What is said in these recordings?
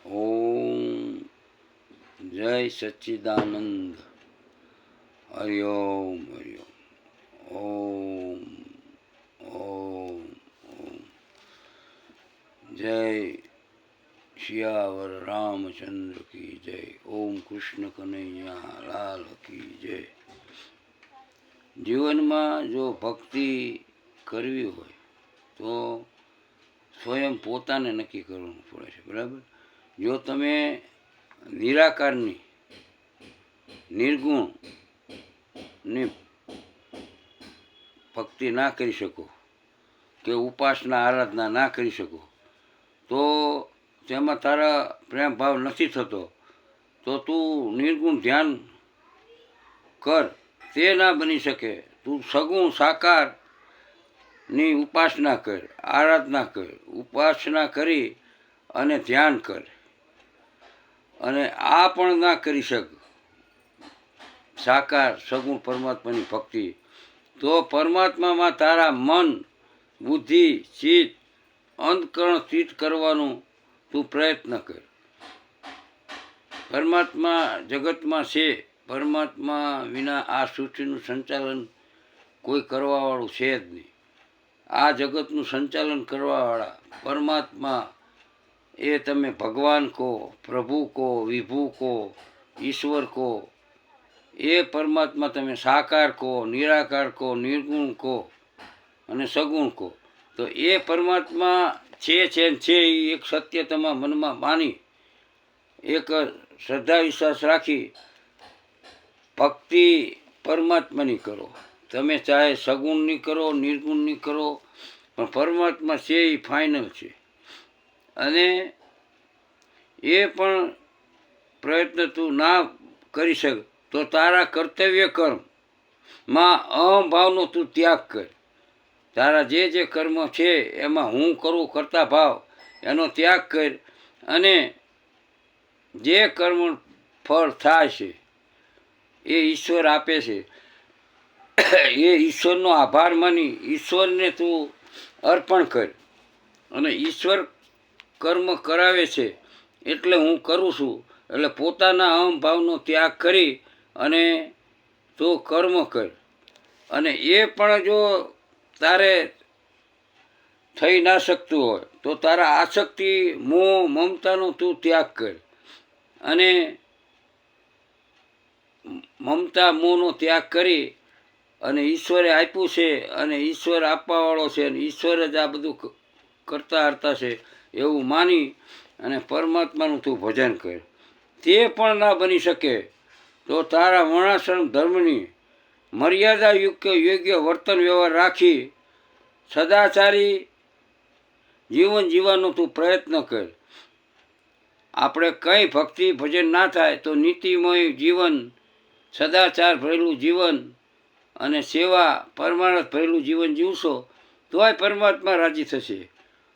ઓમ જય સચ્ચિદાનંદ. હરિઓમ હરિઓમ. ઓમ ઓમ ઓમ. જય શિયાવર રામચંદ્ર કી જય. ઓમ કૃષ્ણ કનૈયા લાલ કી જય. જીવનમાં જો ભક્તિ કરવી હોય તો સ્વયં પોતાને નક્કી કરવું પડે છે, બરાબર. જો તમે નિરાકારની નિર્ગુણની ભક્તિ ના કરી શકો કે ઉપાસના આરાધના ના કરી શકો તો તેમાં તારા પ્રેમ ભાવ નથી થતો તો તું નિર્ગુણ ધ્યાન કર, તે ના બની શકે. તું સગુણ સાકારની ઉપાસના કર, આરાધના કર, ઉપાસના કરી અને ધ્યાન કર. અને આ પણ ના કરી શક સાકાર સગુણ પરમાત્માની ભક્તિ, તો પરમાત્મામાં તારા મન બુદ્ધિ ચિત્ત અંતકરણ સ્થિત કરવાનું તું પ્રયત્ન કર. પરમાત્મા જગતમાં છે. પરમાત્મા વિના આ સૃષ્ટિનું સંચાલન કોઈ કરવાવાળું છે જ નહીં. આ જગતનું સંચાલન કરવાવાળા પરમાત્મા, એ તમે ભગવાન કહો, પ્રભુ કહો, વિભુ કહો, ઈશ્વર કહો, એ પરમાત્મા તમે સાકાર કહો, નિરાકાર કહો, નિર્ગુણ કહો અને સગુણ કહો, તો એ પરમાત્મા છે એ એક સત્ય તમારા મનમાં માની એક શ્રદ્ધા વિશ્વાસ રાખી ભક્તિ પરમાત્માની કરો. તમે ચાહે સગુણની કરો, નિર્ગુણની કરો, પણ પરમાત્મા છે એ ફાઇનલ છે. અને એ પણ પ્રયત્ન તું ના કરી શક તો તારા કર્તવ્ય કર્મમાં અહંભાવનો તું ત્યાગ કર. તારા જે કર્મ છે એમાં હું કરું કરતા ભાવ એનો ત્યાગ કર. અને જે કર્મ ફળ થાય છે એ ઈશ્વર આપે છે, એ ઈશ્વરનો આભાર માની ઈશ્વરને તું અર્પણ કર. અને ઈશ્વર કર્મ કરાવે છે એટલે હું કરું છું, એટલે પોતાના અહંભાવનો ત્યાગ કરી અને તું કર્મ કર. અને એ પણ જો તારે થઈ ના શકતું હોય તો તારા આસક્તિ મોહ મમતાનો તું ત્યાગ કર. અને મમતા મોહનો ત્યાગ કરી અને ઈશ્વરે આપ્યું છે અને ઈશ્વર આપવાવાળો છે અને ઈશ્વર જ આ બધું કરતા હરતા છે એવું માની અને પરમાત્માનું તું ભજન કર. તે પણ ના બની શકે તો તારા વર્ણાશ્રમ ધર્મની મર્યાદાયુક્ત યોગ્ય વર્તન વ્યવહાર રાખી સદાચારી જીવન જીવવાનો તું પ્રયત્ન કર. આપણે કંઈ ભક્તિ ભજન ના થાય તો નીતિમય જીવન, સદાચાર ભરેલું જીવન અને સેવા પરમાર્થ ભરેલું જીવન જીવશો તોય પરમાત્મા રાજી થશે.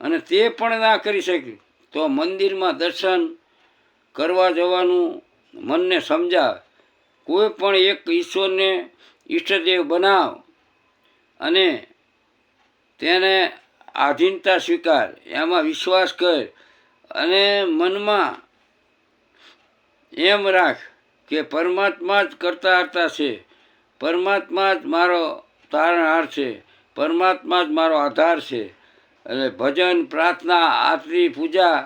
અને તે પણ ના કરી શકે તો મંદિરમાં દર્શન કરવા જવાનું મનને સમજાવ. કોઈ પણ એક ઈશ્વરને ઈષ્ટદેવ બનાવ અને તેને આધીનતા સ્વીકાર, એમાં વિશ્વાસ કર. અને મનમાં એમ રાખ કે પરમાત્મા જ કરતા હરતા છે, પરમાત્મા જ મારો તારણહાર છે, પરમાત્મા જ મારો આધાર છે. એટલે ભજન પ્રાર્થના આરતી પૂજા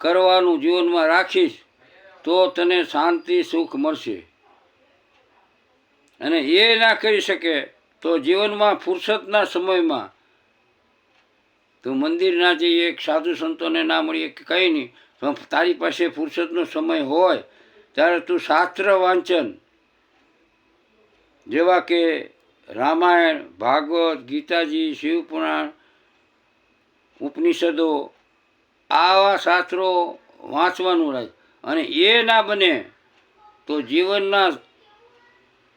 કરવાનું જીવનમાં રાખીશ તો તને શાંતિ સુખ મળશે. અને એ ના કરી શકે તો જીવનમાં ફુરસદના સમયમાં તું મંદિર ના જઈએ, સાધુ સંતોને ના મળીએ કે કંઈ નહીં, પણ તારી પાસે ફુરસદનો સમય હોય ત્યારે તું શાસ્ત્ર વાંચન જેવા કે રામાયણ, ભાગવત, ગીતાજી, શિવપુરાણ, ઉપનિષદો, આવા શાસ્ત્રો વાંચવાનું રાખ. અને એ ના બને તો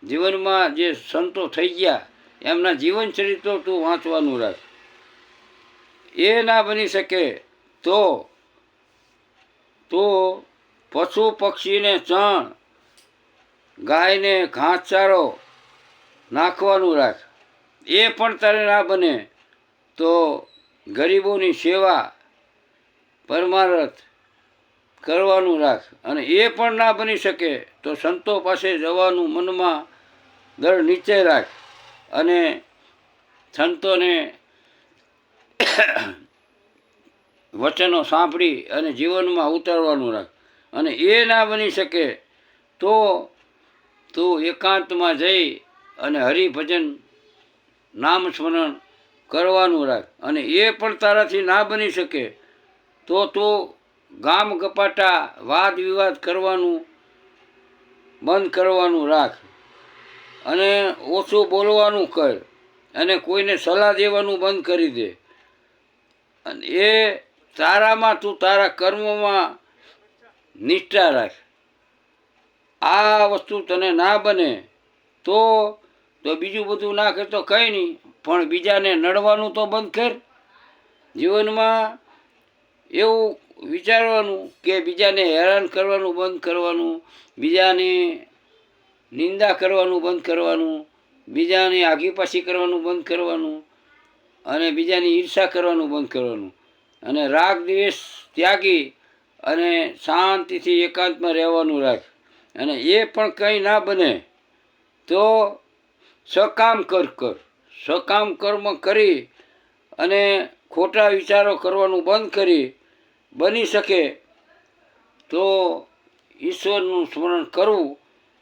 જીવનમાં જે સંતો થઈ ગયા એમના જીવન ચરિત્રો તું વાંચવાનું રાખ. એ ના બની શકે તો પશુ પક્ષીને ચણ, ગાયને ઘાસચારો નાખવાનું રાખ. એ પણ તારે ના બને તો ગરીબોની સેવા પરમાર્થ કરવાનું રાખ. અને એ પણ ના બની શકે તો સંતો પાસે જવાનું મનમાં દળ નિશ્ચય રાખ. અને સંતોને વચનો સાંભળી અને જીવનમાં ઉતારવાનું રાખ. અને એ ના બની શકે તો તું એકાંતમાં જઈ અને હરિભજન નામ સ્મરણ કરવાનું રાખ. અને એ પણ તારાથી ના બની શકે તો તું ગામ ગપાટા વાદ વિવાદ કરવાનું બંધ કરવાનું રાખ. અને ઓછું બોલવાનું કર. અને કોઈને સલાહ દેવાનું બંધ કરી દે. અને એ તારામાં તું તારા કર્મોમાં નિષ્ઠા રાખ. આ વસ્તુ તને ના બને તો બીજું બધું ના કરતો કંઈ નહીં, પણ બીજાને નડવાનું તો બંધ કર. જીવનમાં એવું વિચારવાનું કે બીજાને હેરાન કરવાનું બંધ કરવાનું, બીજાની નિંદા કરવાનું બંધ કરવાનું, બીજાની આગીપાછી કરવાનું બંધ કરવાનું, અને બીજાની ઈર્ષા કરવાનું બંધ કરવાનું. અને રાગ દ્વેષ ત્યાગી અને શાંતિથી એકાંતમાં રહેવાનું રાખ. અને એ પણ કંઈ ના બને તો સકામ કર. સકામ કર્મ કરી અને ખોટા વિચારો કરવાનું બંધ કરી બની શકે તો ઈશ્વરનું સ્મરણ કરવું.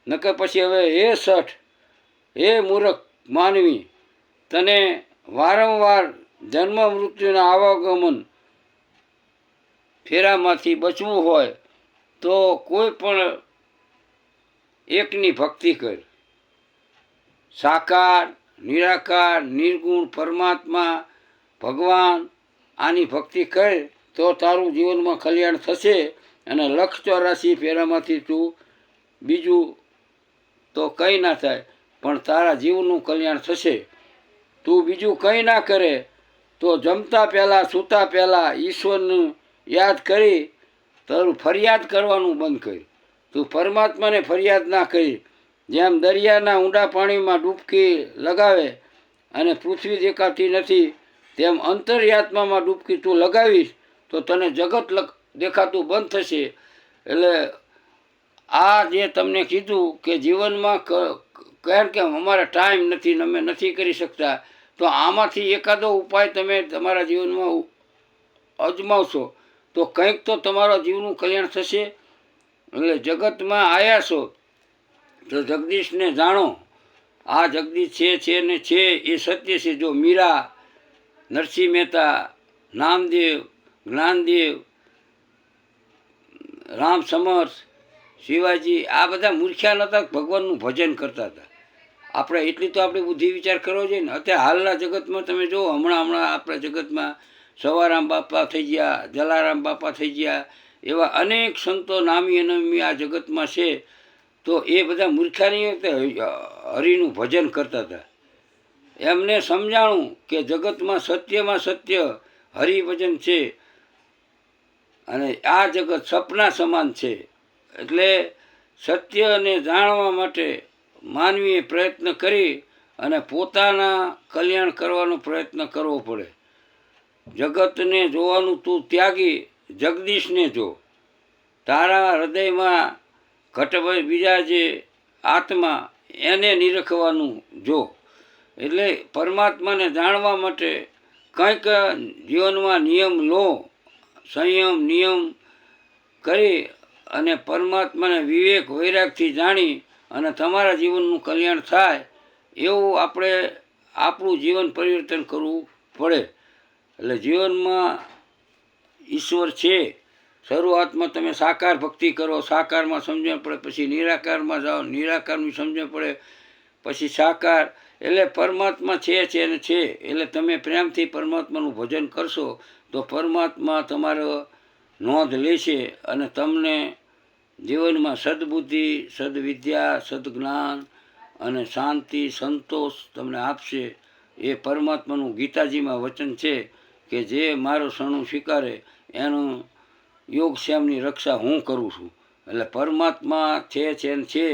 નકર પછી હવે હે શઠ, હે મૂર્ખ માનવી, તને વારંવાર જન્મ મૃત્યુના આવાગમન ફેરામાંથી બચવું હોય તો કોઈ પણ એકની ભક્તિ કર. સાકાર, નિરાકાર, નિર્ગુણ પરમાત્મા ભગવાન આની ભક્તિ કર તો તારું જીવનમાં કલ્યાણ થશે. અને 184 ફેરામાંથી તું બીજું તો કંઈ ના થાય, પણ તારા જીવનું કલ્યાણ થશે. તું બીજું કંઈ ના કરે તો જમતા પહેલાં સૂતા પહેલાં ઈશ્વરનું યાદ કરી તારું ફરિયાદ કરવાનું બંધ કર. તું પરમાત્માને ફરિયાદ ના કરી. જેમ દરિયાના ઊંડા પાણીમાં ડૂબકી લગાવે અને પૃથ્વી દેખાતી નથી, તેમ અંતર્યાત્મામાં ડૂબકી તું લગાવીશ તો તને જગત દેખાતું બંધ થશે. એટલે આ જે તમને કીધું કે જીવનમાં કારણ કે અમારા ટાઈમ નથી ને અમે નથી કરી શકતા, તો આમાંથી એકાદો ઉપાય તમે તમારા જીવનમાં અજમાવશો તો કંઈક તો તમારા જીવનું કલ્યાણ થશે. એટલે જગતમાં આવ્યા છો તો જગદીશને જાણો. આ જગદીશ છે ને છે એ સત્ય છે. જો મીરા, નરસિંહ મહેતા, નામદેવ, જ્ઞાનદેવ, રામ સમર્થ, શિવાજી આ બધા મૂર્ખ્યા નહોતા, ભગવાનનું ભજન કરતા હતા. આપણે એટલી તો આપણે બુદ્ધિ વિચાર કરવો જોઈએ ને. અત્યારે હાલના જગતમાં તમે જુઓ, હમણાં આપણા જગતમાં સવારામ બાપા થઈ ગયા, જલારામ બાપા થઈ ગયા, એવા અનેક સંતો નામી અનામી આ જગતમાં છે. તો એ બધા મૂર્ખાની હરિનું ભજન કરતા હતા. એમને સમજાણું કે જગતમાં સત્ય હરિભજન છે અને આ જગત સપના સમાન છે. એટલે સત્યને જાણવા માટે માનવીએ પ્રયત્ન કરી અને પોતાના કલ્યાણ કરવાનો પ્રયત્ન કરવો પડે. જગતને જોવાનું તું ત્યાગી જગદીશને જો. તારા હૃદયમાં ઘટભાઈ બીજા જે આત્મા એને નિરખવાનું જો. એટલે પરમાત્માને જાણવા માટે કંઈક જીવનમાં નિયમ લો, સંયમ નિયમ કરી અને પરમાત્માને વિવેક વૈરાગથી જાણી અને તમારા જીવનનું કલ્યાણ થાય એવું આપણે આપણું જીવન પરિવર્તન કરવું પડે. એટલે જીવનમાં ઈશ્વર છે. શરૂઆતમાં તમે સાકાર ભક્તિ કરો, સાકારમાં સમજણ પડે, પછી નિરાકારમાં જાઓ, નિરાકારની સમજણ પડે, પછી સાકાર. એટલે પરમાત્મા છે ને છે. એટલે તમે પ્રેમથી પરમાત્માનું ભજન કરશો તો પરમાત્મા તમારો નોંધ લેશે અને તમને જીવનમાં સદબુદ્ધિ, સદવિદ્યા, સદજ્ઞાન અને શાંતિ, સંતોષ તમને આપશે. એ પરમાત્માનું ગીતાજીમાં વચન છે કે જે મારો શરણું સ્વીકારે એનું યોગક્ષેમની રક્ષા હું કરું છું. એટલે પરમાત્મા છે ને છે.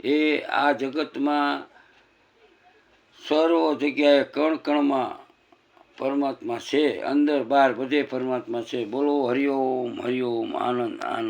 એ આ જગતમાં સર્વ જગ્યાએ કણ કણમાં પરમાત્મા છે. અંદર બહાર બધે પરમાત્મા છે. બોલો હરિઓમ હરિઓમ. આનંદ આનંદ.